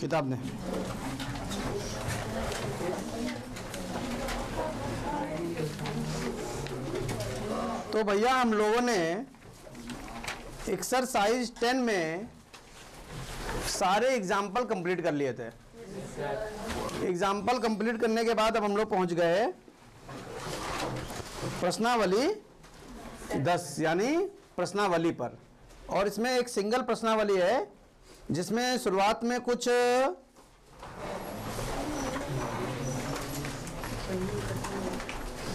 किताब ने तो भैया हम लोगों ने एक्सरसाइज 10 में सारे एग्जाम्पल कंप्लीट कर लिए थे। एग्जाम्पल कंप्लीट करने के बाद अब हम लोग पहुंच गए प्रश्नावली 10 यानी प्रश्नावली पर। और इसमें एक सिंगल प्रश्नावली है जिसमें शुरुआत में कुछ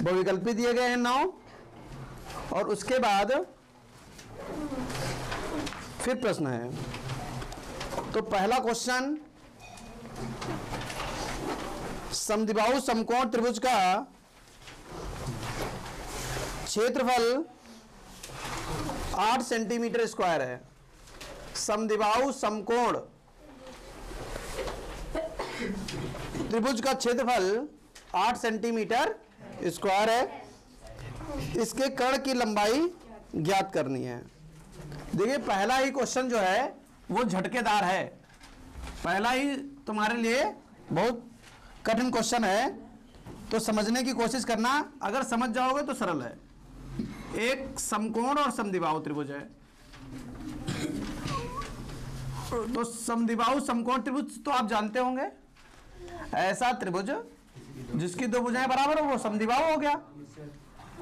बहुविकल्पी दिए गए हैं 9 और उसके बाद फिर प्रश्न है। तो पहला क्वेश्चन, समद्विबाहु समकोण त्रिभुज का क्षेत्रफल 8 सेंटीमीटर स्क्वायर है। समद्विबाहु समकोण त्रिभुज का क्षेत्रफल 8 सेंटीमीटर स्क्वायर है। इसके कर्ण की लंबाई ज्ञात करनी है। देखिए पहला ही क्वेश्चन जो है वो झटकेदार है। पहला ही तुम्हारे लिए बहुत कठिन क्वेश्चन है, तो समझने की कोशिश करना। अगर समझ जाओगे तो सरल है। एक समकोण और समद्विबाहु त्रिभुज है। तो समद्विबाहु समकोण त्रिभुज तो आप जानते होंगे, ऐसा त्रिभुज जिसकी दो भुजाएं बराबर हो वो समद्विबाहु हो गया।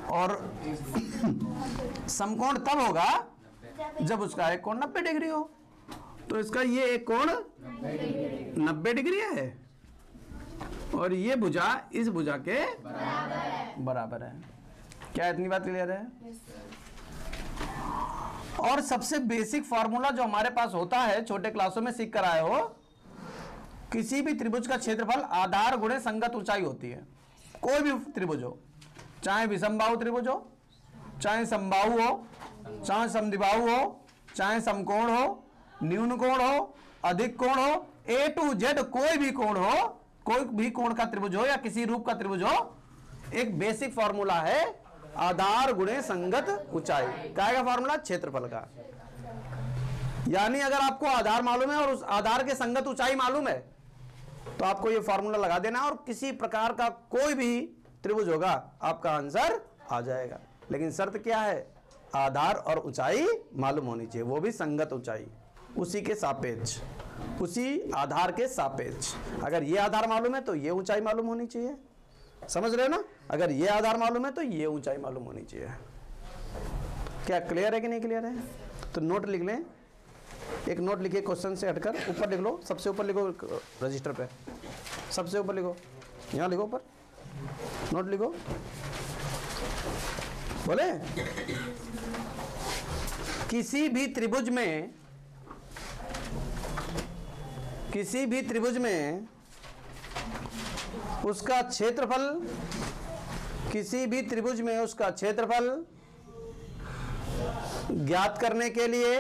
और समकोण तब होगा जब उसका एक कोण 90 डिग्री हो। तो इसका ये एक कोण 90 डिग्री है और ये भुजा इस भुजा के बराबर है। क्या इतनी बात क्लियर है? और सबसे बेसिक फॉर्मूला जो हमारे पास होता है, छोटे क्लासों में सीख कर आए हो, किसी भी त्रिभुज का क्षेत्रफल आधार गुणे संगत ऊंचाई होती है। कोई भी त्रिभुज हो, चाहे विषमबाहु त्रिभुज हो, चाहे समबाहु हो, चाहे समद्विबाहु हो, चाहे समकोण हो, न्यून कोण हो, अधिक कोण हो, A to Z कोई भी कोण हो, कोई भी कोण का त्रिभुज हो या किसी रूप का त्रिभुज हो, एक बेसिक फॉर्मूला है आधार गुणे संगत ऊंचाई। क्या का फॉर्मूला? क्षेत्रफल का। यानी अगर आपको आधार मालूम है और उस आधार के संगत ऊंचाई मालूम है तो आपको ये फॉर्मूला लगा देना और किसी प्रकार का कोई भी त्रिभुज होगा आपका आंसर आ जाएगा। लेकिन शर्त क्या है? आधार और ऊंचाई मालूम होनी चाहिए, वो भी संगत ऊंचाई, उसी के सापेक्ष, उसी आधार के सापेक्ष। अगर ये आधार मालूम है तो ये ऊंचाई मालूम होनी चाहिए। समझ रहे हो ना? अगर ये आधार मालूम है तो ये ऊंचाई मालूम होनी चाहिए। क्या क्लियर है कि नहीं क्लियर है? तो नोट लिख लें। एक नोट लिखिए क्वेश्चन से हटकर, ऊपर लिख लो, सबसे ऊपर लिखो रजिस्टर पे, सबसे ऊपर लिखो, यहाँ लिखो ऊपर, नोट लिखो, बोले किसी भी त्रिभुज में उसका क्षेत्रफल, किसी भी त्रिभुज में उसका क्षेत्रफल ज्ञात करने के लिए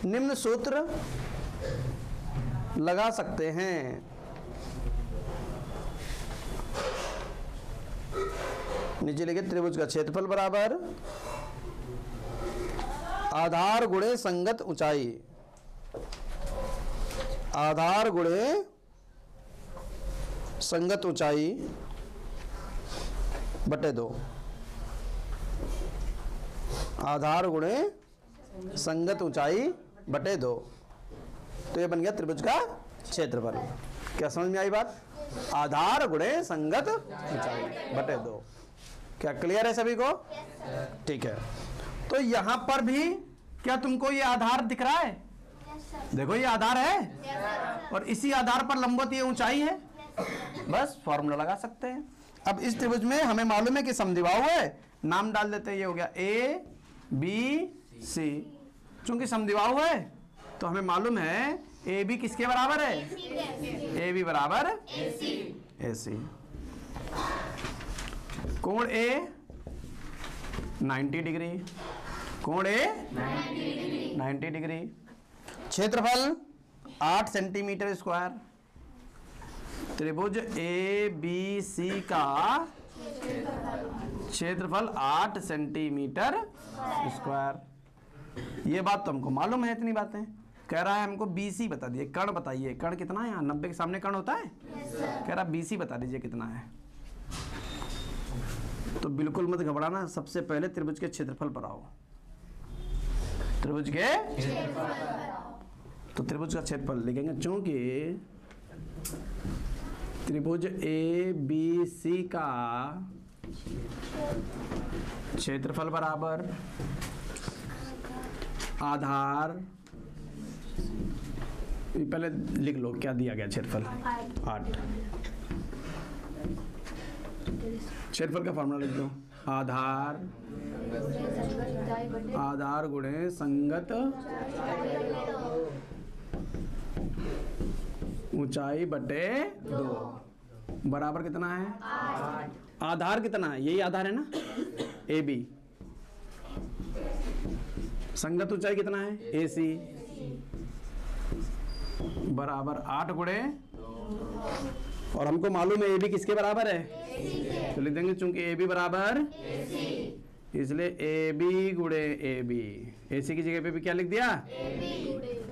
निम्न सूत्र लगा सकते हैं। नीचे लिखे त्रिभुज का क्षेत्रफल बराबर आधार गुणे संगत ऊंचाई, आधार गुणे संगत ऊंचाई बटे 2, आधार गुणे संगत ऊंचाई बटे 2। तो ये बन गया त्रिभुज का क्षेत्रफल। क्या समझ में आई बात? आधार गुणे संगत ऊंचाई बटे 2। क्या क्लियर है सभी को? ठीक है। तो यहां पर भी क्या तुमको ये आधार दिख रहा है? देखो ये आधार है और इसी आधार पर लंबवत ये ऊंचाई है। बस फॉर्मूला लगा सकते हैं। अब इस त्रिभुज में हमें मालूम है कि समद्विबाहु है, नाम डाल देते हैं, ये हो गया A B C। चूंकि समद्विबाहु है तो हमें मालूम है AB किसके बराबर है? AB बराबर AC। कोण A 90 डिग्री, कोण A 90 डिग्री। क्षेत्रफल 8 सेंटीमीटर स्क्वायर। त्रिभुज ए बी सी का क्षेत्रफल 8 सेंटीमीटर स्क्वायर। ये बात तो हमको मालूम है, इतनी बातें। कह रहा है हमको BC बता दिए, कर्ण बताइए, कर्ण कितना है यहाँ, 90 के सामने कर्ण होता है। कह रहा BC बता दीजिए कितना है। तो बिल्कुल मत घबराना, सबसे पहले त्रिभुज के क्षेत्रफल पर आओ। त्रिभुज के तो त्रिभुज का क्षेत्रफल लिखेंगे, चूंकि त्रिभुज ABC का क्षेत्रफल बराबर आधार, पहले लिख लो क्या दिया गया क्षेत्रफल, 8। क्षेत्रफल का फॉर्मूला लिख दो, आधार गुणे संगत ऊंचाई बटे 2 बराबर कितना है, 8। आधार कितना है, यही आधार है ना, AB। संगत ऊंचाई कितना है, AC, बराबर 8 गुणे, और हमको मालूम है AB किसके बराबर है, तो लिख देंगे चूंकि AB बराबर इसलिए AB गुणे AB। AC की जगह पे भी क्या लिख दिया,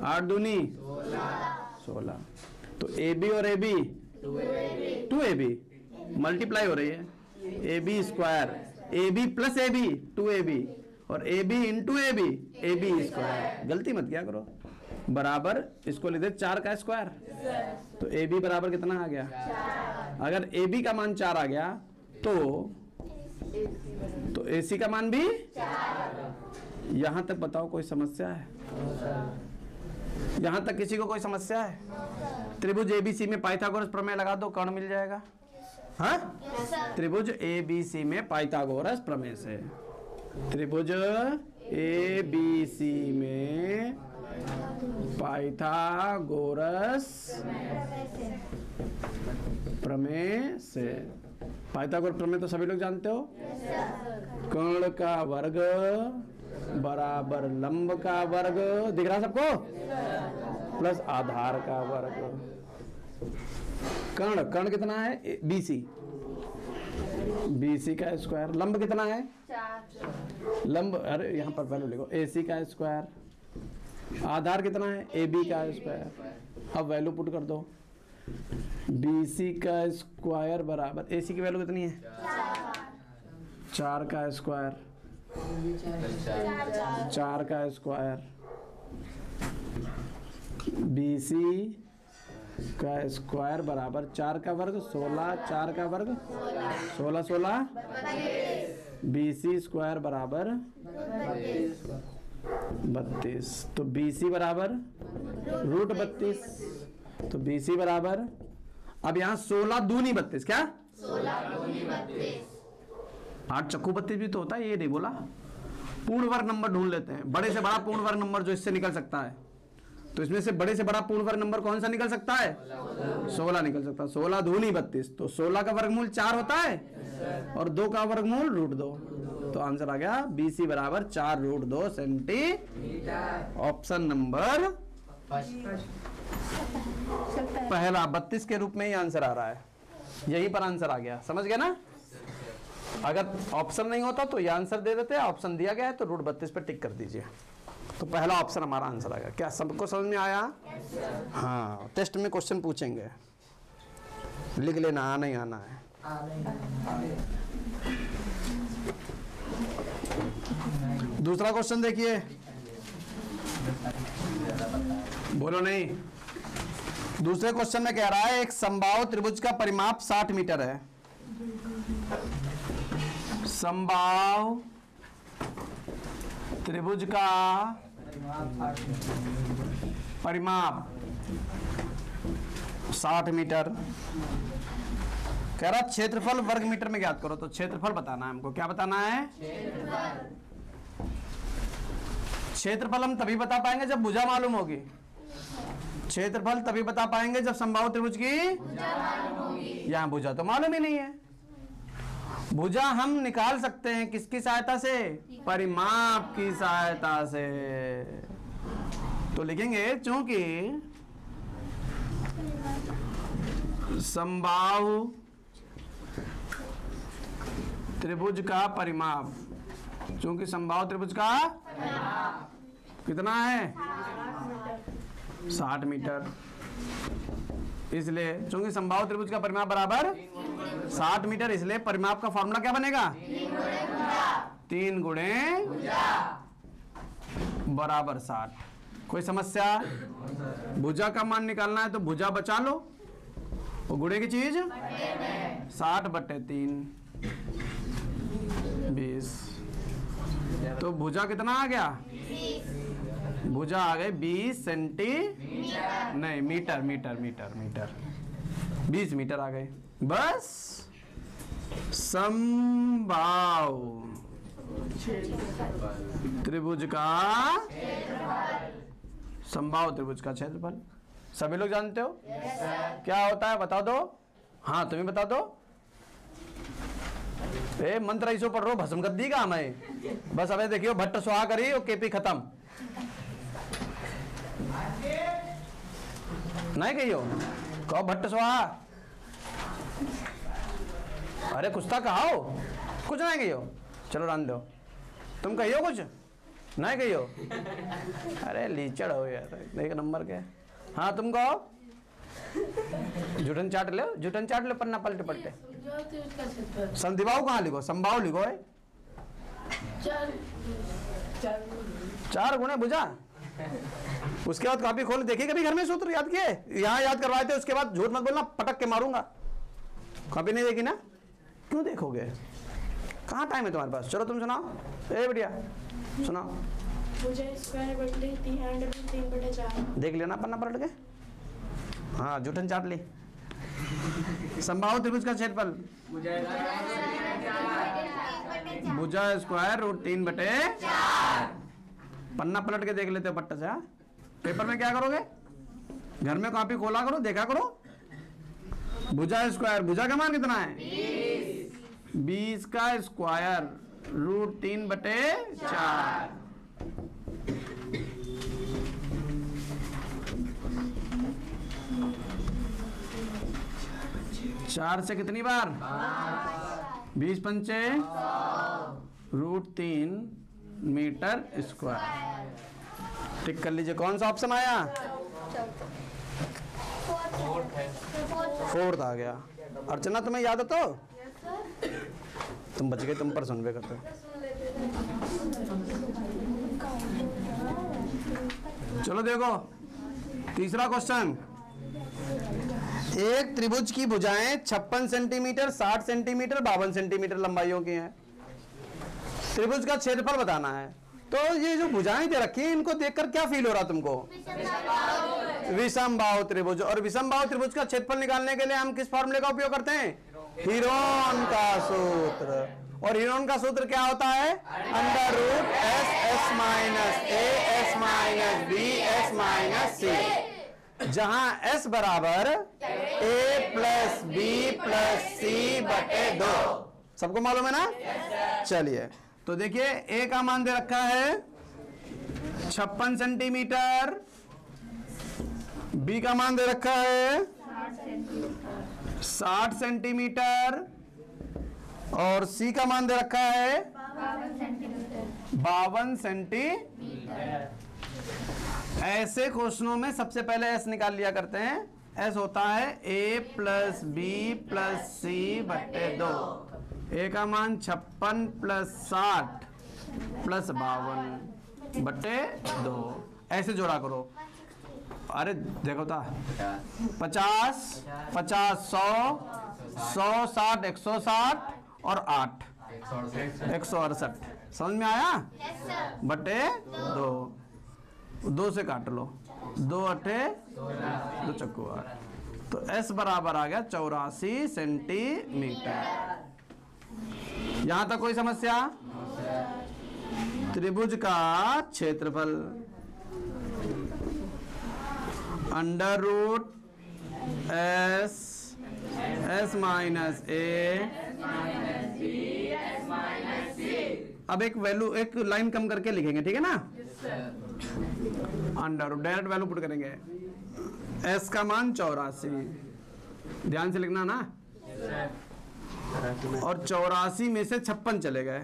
8 दूनी 16। तो AB और AB 2AB मल्टीप्लाई हो रही है, AB square, AB plus AB 2AB, और AB into AB AB square. गलती मत किया करो, बराबर इसको लिख दे 4 का स्क्वायर। तो AB बराबर कितना आ गया, अगर AB का मान 4 आ गया तो AC का मान भी 4। यहां तक बताओ कोई समस्या है, यहां तक किसी को कोई समस्या है। त्रिभुज ABC में पाइथागोरस प्रमेय लगा दो, कर्ण मिल जाएगा। हाँ, त्रिभुज ABC में पाइथागोरस प्रमेय से, त्रिभुज ABC में पाइथागोरस प्रमेय से। पाइथागोरस प्रमेय तो सभी लोग जानते हो, कर्ण का वर्ग बराबर लंब का वर्ग, दिख रहा सबको, प्लस आधार का वर्ग। कर्ण कितना है, BC का स्क्वायर, लंब कितना है 4, लंब, अरे यहाँ पर पहले लिखो, AC का स्क्वायर, आधार कितना है AB का स्क्वायर। अब वैल्यू पुट कर दो, BC का स्क्वायर बराबर AC की वैल्यू कितनी है 4 का स्क्वायर, 4 का स्क्वायर, BC का स्क्वायर बराबर 4 का वर्ग 16, 4 का वर्ग 16 16, BC स्क्वायर बराबर 32। तो BC बराबर √32, तो BC बराबर, अब यहाँ 16 दूनी 32, क्या 16 दूनी 32, 8 चक्कू 32 भी तो होता है, ये नहीं बोला। पूर्ण वर्ग नंबर ढूंढ लेते हैं, बड़े से बड़ा पूर्ण वर्ग नंबर जो इससे निकल सकता है। तो इसमें से बड़े से बड़ा पूर्ण वर्ग नंबर कौन सा निकल सकता है, 16 निकल सकता है। 16 दूनी 32, तो 16 का वर्गमूल 4 होता है, और 2 का वर्गमूल √2। तो आंसर आ गया BC बराबर 4√2 सेंटीमीटर। ऑप्शन नंबर पहला 32 के रूप में ही आंसर आ रहा है, यहीं पर आंसर आ गया, समझ गया ना। अगर ऑप्शन नहीं होता तो ये आंसर दे देते, ऑप्शन दिया गया है तो √32 पे टिक कर दीजिए। तो पहला ऑप्शन हमारा आंसर आएगा। क्या सबको समझ में आया? हाँ, टेस्ट में क्वेश्चन पूछेंगे, लिख लेना, आना ही आना है। दूसरा क्वेश्चन देखिए, बोलो नहीं। दूसरे क्वेश्चन में कह रहा है एक समबाहु त्रिभुज का परिमाप 60 मीटर है। समबाहु त्रिभुज का परिमाप 60 मीटर। कह रहा क्षेत्रफल वर्ग मीटर में ज्ञात करो। तो क्षेत्रफल बताना है हमको। क्या बताना है? क्षेत्रफल हम तभी बता पाएंगे जब भुजा मालूम होगी। क्षेत्रफल तभी बता पाएंगे जब समबाहु त्रिभुज की यहाँ भुजा तो मालूम ही नहीं है। भुजा हम निकाल सकते हैं किसकी सहायता से? परिमाप की सहायता से। तो लिखेंगे चूंकि समबाहु त्रिभुज का परिमाप, क्योंकि समबाहु त्रिभुज का कितना है 60 मीटर, इसलिए चूंकि समबाहु त्रिभुज का परिमाप बराबर 60 मीटर, इसलिए परिमाप का फॉर्मूला क्या बनेगा 3 गुणे बराबर 60। कोई समस्या? भुजा का मान निकालना है तो भुजा बचा लो, वो गुणे की चीज 60/3 20। तो भुजा कितना आ गया? भुजा आ गए 20 सेंटीमीटर, नहीं metre metre metre metre 20 metre आ गए। बस समबाहु त्रिभुज का समबाहु त्रिभुज का क्षेत्रफल सभी लोग जानते हो क्या होता है? बता दो। हाँ तुम्हें बता दो। ए मंत्र ऐसो पढ़ रो भस्म गद्दी का हमें बस। अबे देखियो भट्ट सुहा करी और केपी खत्म नहीं कहियो कहो भट्ट सुहा। अरे कुछ तो कहो, कुछ नहीं कहियो। चलो रान दो, तुम कहियो कुछ नहीं कहियो। अरे लीचड़ हो यार एक नंबर के। हाँ तुम कहो। जुटन चाट ले पन्ना पलटे पलटे। संधिबाहु कहाँ लिखो? समबाहु लिखो है 4 गुणे भुजा। उसके बाद कॉपी खोल देखिए कभी घर में सूत्र याद किए? यहाँ याद करवाए थे, उसके बाद झूठ मत बोलना, पटक के मारूंगा। कॉपी नहीं देखी ना? क्यों देखोगे? कहाँ टाइम है तुम्हारे पास? चलो तुम सुनाओ। ए बढ़िया सुनाओ। देख लेना पन्ना पलट के। हाँ जूठन चाट ली। समबाहु त्रिभुज का क्षेत्रफल भुजा स्क्वायर √3/4। पन्ना पलट के देख लेते हो पट्टा से। हाँ पेपर में क्या करोगे? घर में कॉपी खोला करो, देखा करो। भुजा स्क्वायर, भुजा का मान कितना है 20 का स्क्वायर √3/4। चार से कितनी बार? 20 पंचे √3 मीटर स्क्वायर। टिक कर लीजिए। कौन सा ऑप्शन आया? 4th आ गया। अर्चना तुम्हें याद है तो? तुम बच गए, तुम पर सुनबे करते। चलो देखो तीसरा क्वेश्चन। एक त्रिभुज की भुजाएं 56 सेंटीमीटर, 60 सेंटीमीटर, 52 सेंटीमीटर लंबाइयों की हैं। त्रिभुज का क्षेत्रफल बताना है। तो ये जो भुजाएं दे रखी हैं इनको देखकर क्या फील हो रहा तुमको? विषमबाहु त्रिभुज। और विषमबाहु त्रिभुज का क्षेत्रफल निकालने के लिए हम किस फॉर्मूले का उपयोग करते हैं? हीरोन का सूत्र। और हीरोन का सूत्र क्या होता है? √SS-AS-B-S-C, जहां S बराबर A+B+C/2। सबको मालूम है ना? चलिए तो देखिए A का मान दे रखा है 56 सेंटीमीटर, B का मान दे रखा है 60 सेंटीमीटर और C का मान दे रखा है 52 सेंटीमीटर। ऐसे क्वेश्चनों में सबसे पहले S निकाल लिया करते हैं। S होता है A+B+C/2। A का मान 56 + 60 + 52/2। ऐसे जोड़ा करो। अरे देखो था 50 50 100 100 60 160 और 8 168। समझ में आया? /2। 2 से काट लो। 2 8 2 चक्कू 8। तो S बराबर आ गया 84 सेंटीमीटर। यहां तक कोई समस्या? त्रिभुज का क्षेत्रफल √S-A। अब एक वैल्यू, एक लाइन कम करके लिखेंगे, ठीक है ना? अंडर डायरेक्ट वैल्यू पुट करेंगे। S का मान 84 ध्यान से लिखना ना। और 84 में से 56 चले गए,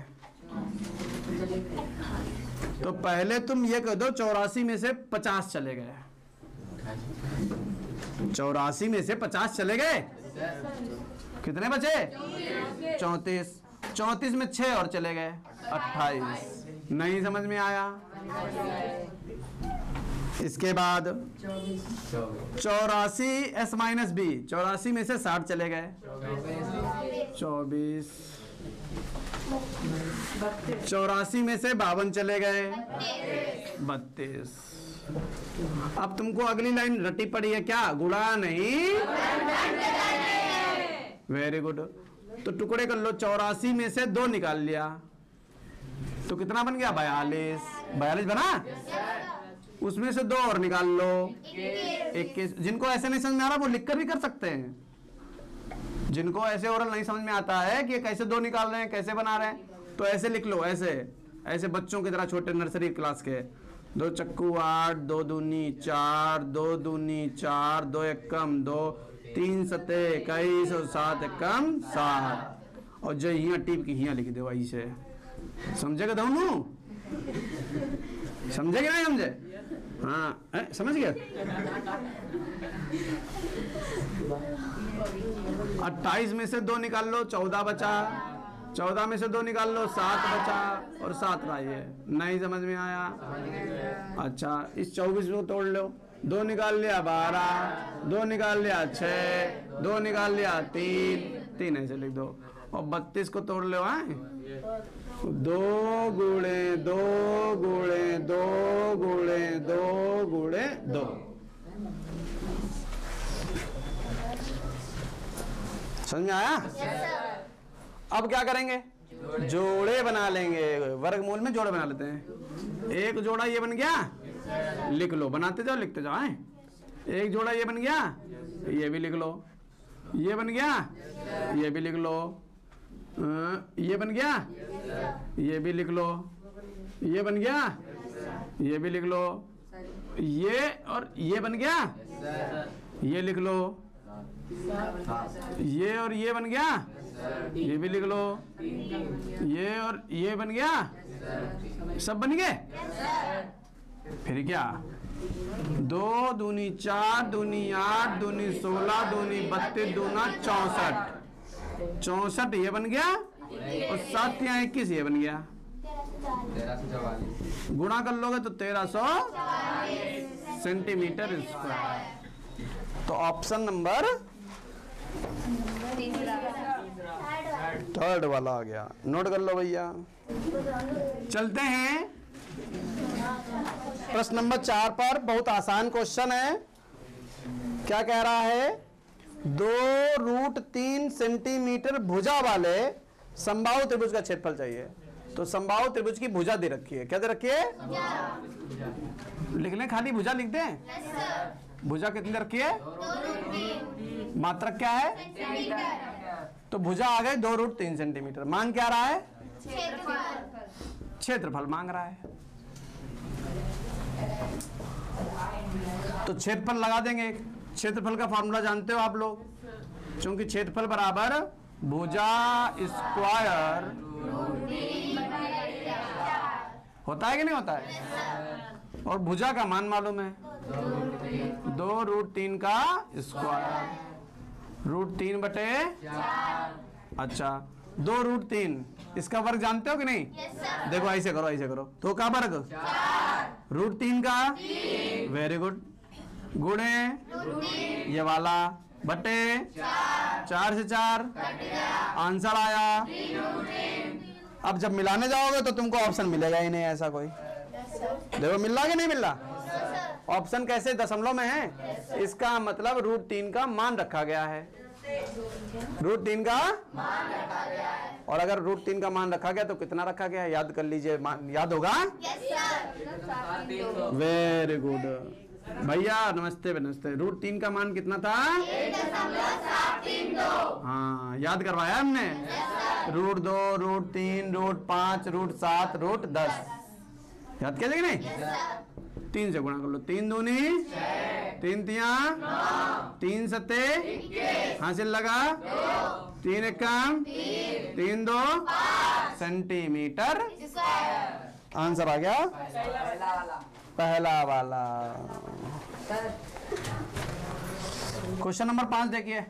तो पहले तुम ये कह दो 84 में से 50 चले गए। 84 में से 50 चले गए, कितने बचे? 34। 34 में 6 और चले गए, 28। नहीं समझ में आया? इसके बाद 84 S माइनस बी, 84 में से 60 चले गए, 24। 84 में से 52 चले गए, 32। अब तुमको अगली लाइन रटी पड़ी है क्या? गुणा नहीं, वेरी गुड। तो टुकड़े कर लो, 84 में से 2 निकाल लिया तो कितना बन गया? 42। 42 बना? उसमें से 2 और निकाल लो, 21। जिनको ऐसे नहीं समझ में आ रहा वो लिख कर भी कर सकते हैं। जिनको ऐसे ओरल नहीं समझ में आता है कि कैसे 2 निकाल रहे हैं, कैसे बना रहे हैं, तो ऐसे लिख लो, ऐसे ऐसे बच्चों की तरह, छोटे नर्सरी क्लास के। 2 चक्कू 8, 2 दूनी 4, 2 दूनी 4, 2 एकम 2, 3 सते 21 और 7 एकम 7। और जो हियाँ टीप की हियाँ लिख दो ऐसे। समझेगा दोनों? समझे कि नहीं समझे? हाँ समझ गया। 28 में से 2 निकाल लो, 14 बचा। 14 में से 2 निकाल लो, 7 बचा और 7 रहा। ये नहीं समझ में आया? अच्छा, इस 24 को तोड़ लो। 2 निकाल लिया 12, 2 निकाल लिया 6, 2 निकाल लिया 3 ऐसे लिख दो। और 32 को तोड़ लो। 2 गुणे 2 गुणे 2 गुणे 2 गुणे 2। समझ में आया? अब क्या करेंगे? जोड़े बना लेंगे। वर्गमूल में जोड़े बना लेते हैं। एक जोड़ा ये बन गया, लिख लो, बनाते जाओ लिखते जाओ। एक जोड़ा ये बन गया, ये भी लिख लो। ये बन गया, ये भी लिख लो। ये बन गया, ये भी लिख लो। ये बन गया, ये भी लिख लो। ये और ये बन गया, ये लिख लो। ये और ये बन गया, ये भी लिख लो। ये और ये बन गया, सब बन गए। फिर क्या? 2 दूनी 4 दूनी 8 दूनी 16 दूनी 32 दूना 64। 64 ये बन गया और 7 या 21 ये बन गया। 1344 गुणा कर लोगे तो 1300 सेंटीमीटर स्क्वायर। तो ऑप्शन नंबर 3 वाला आ गया। नोट कर लो भैया। चलते हैं प्रश्न नंबर 4 पर। बहुत आसान क्वेश्चन है। क्या कह रहा है? 2√3 सेंटीमीटर भुजा वाले समबाहु त्रिभुज का क्षेत्रफल चाहिए। तो समबाहु त्रिभुज की भुजा दे रखी है। क्या दे रखी है? लिख लें, खाली भुजा लिख दें। भुजा कितनी दे रखी है? मात्रक क्या है? तो भुजा आ गई 2√3 सेंटीमीटर। मांग क्या रहा है? क्षेत्रफल मांग रहा है। तो क्षेत्रफल लगा देंगे। क्षेत्रफल का फॉर्मूला जानते हो आप लोग, क्योंकि क्षेत्रफल बराबर भुजा स्क्वायर होता है कि नहीं होता है? और भुजा का मान मालूम है, 2√3 का स्क्वायर, √3 बटे। अच्छा, 2√3 इसका वर्ग जानते हो कि नहीं? देखो ऐसे करो, ऐसे करो। तो का वर्ग? √3 का, वेरी गुड, गुणे ये वाला बटे 4 से 4 आंसर आया। अब जब मिलाने जाओगे तो तुमको ऑप्शन मिलेगा ही नहीं ऐसा कोई। देखो मिल रहा कि नहीं मिल रहा? ऑप्शन कैसे दशमलव में है? इसका मतलब √3 का मान रखा गया है। √3 का मान रखा गया है। और अगर √3 का मान रखा गया तो कितना रखा गया है? याद कर लीजिए, याद होगा? वेरी गुड भैया, नमस्ते नमस्ते। √3 का मान कितना था? 1.732। हाँ, याद करवाया हमने। √2 √3 √5 √7 √10 याद किया कि नहीं? 3 से गुणा कर लो। 3 दूनी 3 तिया 3 सत्ते हासिल लगा 3 एकम 3 दो सेंटीमीटर। आंसर आ गया पहला वाला। क्वेश्चन नंबर 5 देखिए।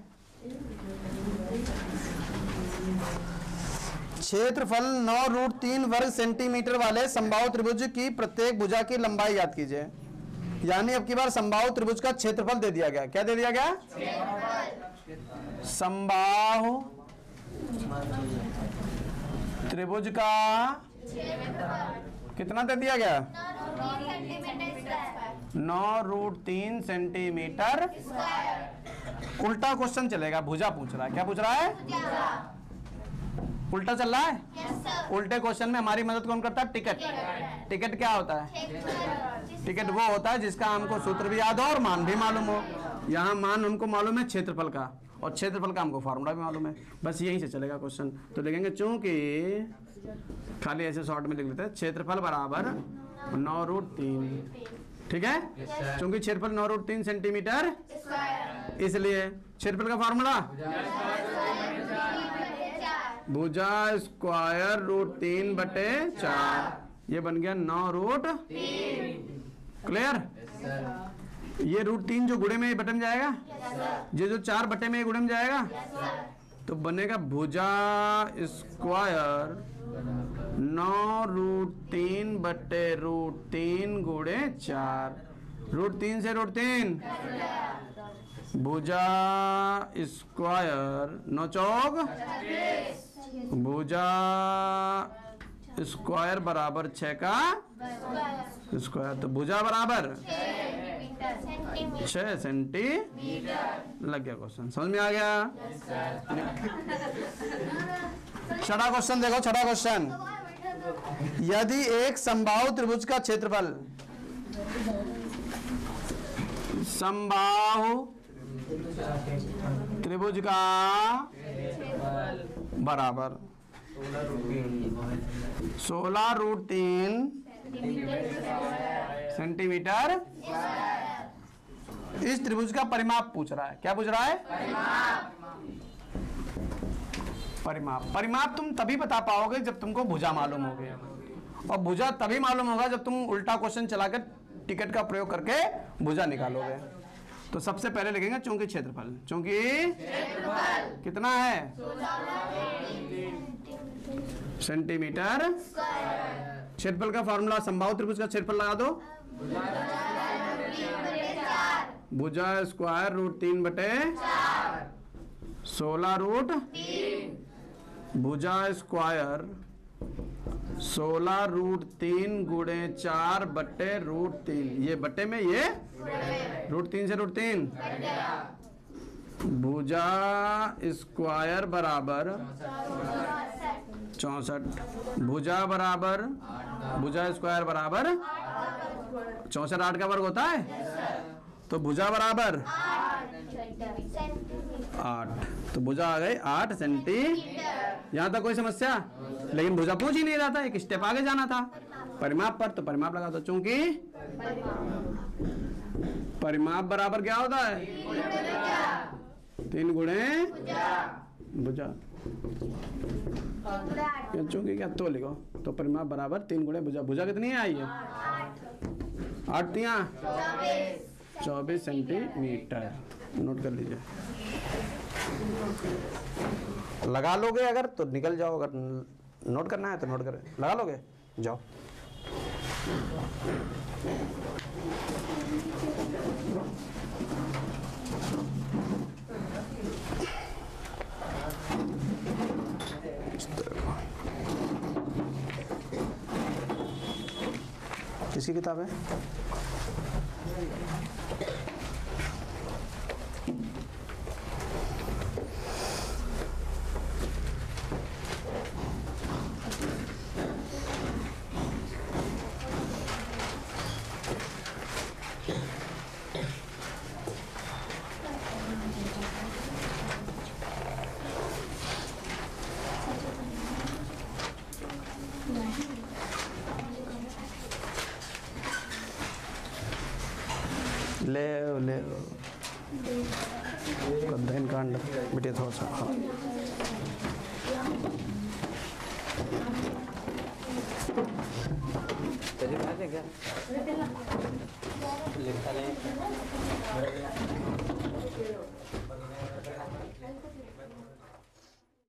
क्षेत्रफल 9√3 वर्ग सेंटीमीटर वाले समबाहु त्रिभुज की प्रत्येक भुजा की लंबाई याद कीजिए। यानी अब की बार समबाहु त्रिभुज का क्षेत्रफल दे दिया गया। क्या दे दिया गया? समबाहु त्रिभुज का कितना दे दिया गया? 9√3 सेंटीमीटर। उल्टा क्वेश्चन चलेगा, भुजा पूछ रहा है। क्या पूछ रहा है? उल्टा चल रहा है। उल्टे क्वेश्चन में हमारी मदद कौन करता है? टिकट। टिकट क्या होता है? टिकट वो होता है जिसका हमको सूत्र भी याद हो और मान भी मालूम हो। यहाँ मान हमको मालूम है क्षेत्रफल का, और क्षेत्रफल का हमको फार्मूला भी मालूम है। बस यहीं से चलेगा क्वेश्चन। तो लिखेंगे चूंकि खाली ऐसे शॉर्ट में लिख लेते हैं, क्षेत्रफल बराबर 9√3। ठीक है, चूंकि क्षेत्रफल 9√3 सेंटीमीटर, इसलिए क्षेत्रफल का फार्मूला भुजा स्क्वायर √3/4। ये बन गया 9√3। क्लियर? ये √3 जो गुणे में बटे में जाएगा, ये जो 4 बटे में गुणे में जाएगा, तो बनेगा भुजा स्क्वायर 9√3/√3 गुणे 4। √3 से √3 भुजा स्क्वायर 9 चौक भुजा स्क्वायर बराबर 6 का स्क्वायर। तो भुजा बराबर 6 सेंटीमीटर। लग गया क्वेश्चन, समझ में आ गया? छठा क्वेश्चन देखो। छठा क्वेश्चन, यदि एक समबाहु त्रिभुज का क्षेत्रफल समबाहु त्रिभुज का बराबर 16√3 सेंटीमीटर, इस त्रिभुज का परिमाप पूछ रहा है। क्या पूछ रहा है? परिमाप। परिमाप तुम तभी बता पाओगे जब तुमको भुजा मालूम होगी, और भुजा तभी मालूम होगा जब तुम उल्टा क्वेश्चन चलाकर टिकट का प्रयोग करके भुजा निकालोगे। तो सबसे पहले लिखेंगे चूंकि क्षेत्रफल। चूंकि कितना है? सेंटीमीटर। क्षेत्रफल का फॉर्मूला समबाहु त्रिभुज का क्षेत्रफल लगा दो। भुजा स्क्वायर √3/4 16√3 भुजा स्क्वायर 16√3 गुणे 4/√3। ये बटे में, ये √3 से √3 भुजा स्क्वायर बराबर 64। भुजा बराबर भुजा स्क्वायर बराबर 64। 8 का वर्ग होता है, तो भुजा बराबर 8। तो भुजा आ गई 8 सेंटीमीटर। यहाँ तक कोई समस्या? लेकिन भुजा पूछ ही नहीं रहा था, एक स्टेप आगे जाना था परिमाप पर। तो परिमाप लगा दो। चूंकि परिमाप बराबर क्या होता है? 3 गुणे भुजा। चूंकि क्या तो लिखो, तो परिमाप बराबर 3 गुणे भुजा। भुजा कितनी आई है? 8 तिया 24 सेंटीमीटर। नोट कर लीजिए। लगा लोगे अगर तो निकल जाओ, अगर नोट करना है तो नोट करें। लगा लोगे, जाओ। किसकी किताब है? ले ले अध्ययन कांड बेटे थोड़ा सा, हाँ तेरी बात है क्या लिखा नहीं